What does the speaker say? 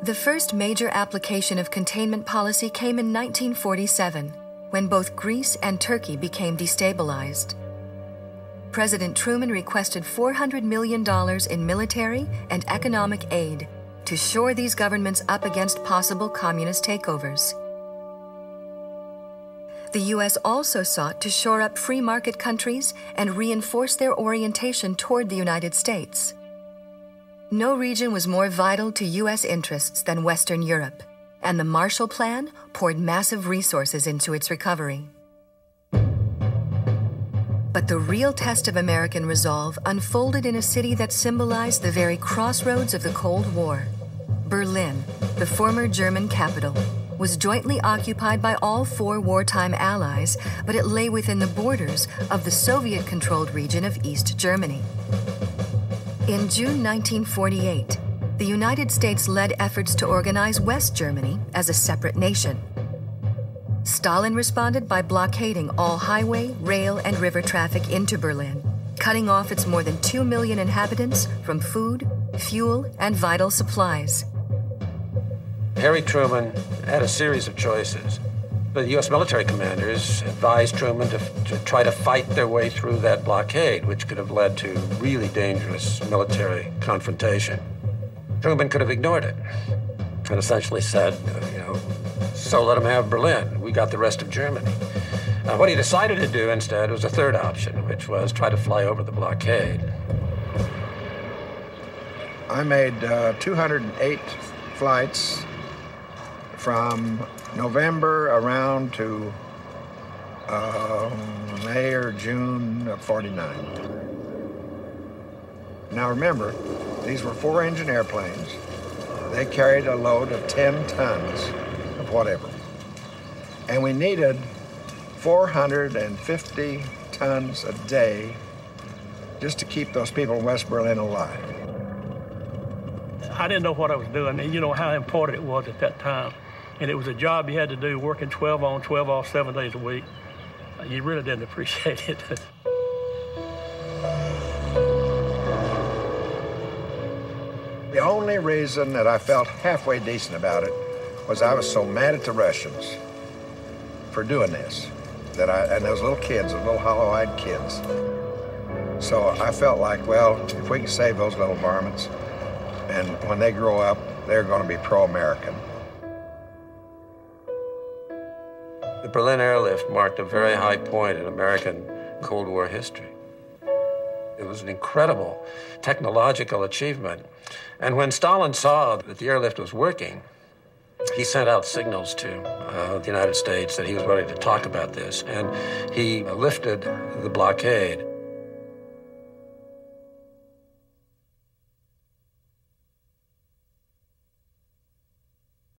The first major application of containment policy came in 1947, when both Greece and Turkey became destabilized. President Truman requested $400 million in military and economic aid to shore these governments up against possible communist takeovers. The U.S. also sought to shore up free market countries and reinforce their orientation toward the United States. No region was more vital to U.S. interests than Western Europe, and the Marshall Plan poured massive resources into its recovery. But the real test of American resolve unfolded in a city that symbolized the very crossroads of the Cold War. Berlin, the former German capital, was jointly occupied by all four wartime allies, but it lay within the borders of the Soviet-controlled region of East Germany. In June 1948, the United States led efforts to organize West Germany as a separate nation. Stalin responded by blockading all highway, rail, and river traffic into Berlin, cutting off its more than 2 million inhabitants from food, fuel, and vital supplies. Harry Truman had a series of choices. The U.S. military commanders advised Truman to try to fight their way through that blockade, which could have led to really dangerous military confrontation. Truman could have ignored it and essentially said, so let them have Berlin. We got the rest of Germany. What he decided to do instead was a third option, which was try to fly over the blockade. I made 208 flights from November around to May or June of '49. Now remember, these were 4-engine airplanes. They carried a load of 10 tons of whatever. And we needed 450 tons a day just to keep those people in West Berlin alive. I didn't know what I was doing, and you know how important it was at that time. And it was a job you had to do, working 12 on, 12 off, 7 days a week. You really didn't appreciate it. The only reason that I felt halfway decent about it was I was so mad at the Russians for doing this, and those little kids, those little hollow-eyed kids. So I felt like, well, if we can save those little varmints, and when they grow up, they're going to be pro-American. The Berlin airlift marked a very high point in American Cold War history. It was an incredible technological achievement. And when Stalin saw that the airlift was working, he sent out signals to the United States that he was ready to talk about this, and he lifted the blockade.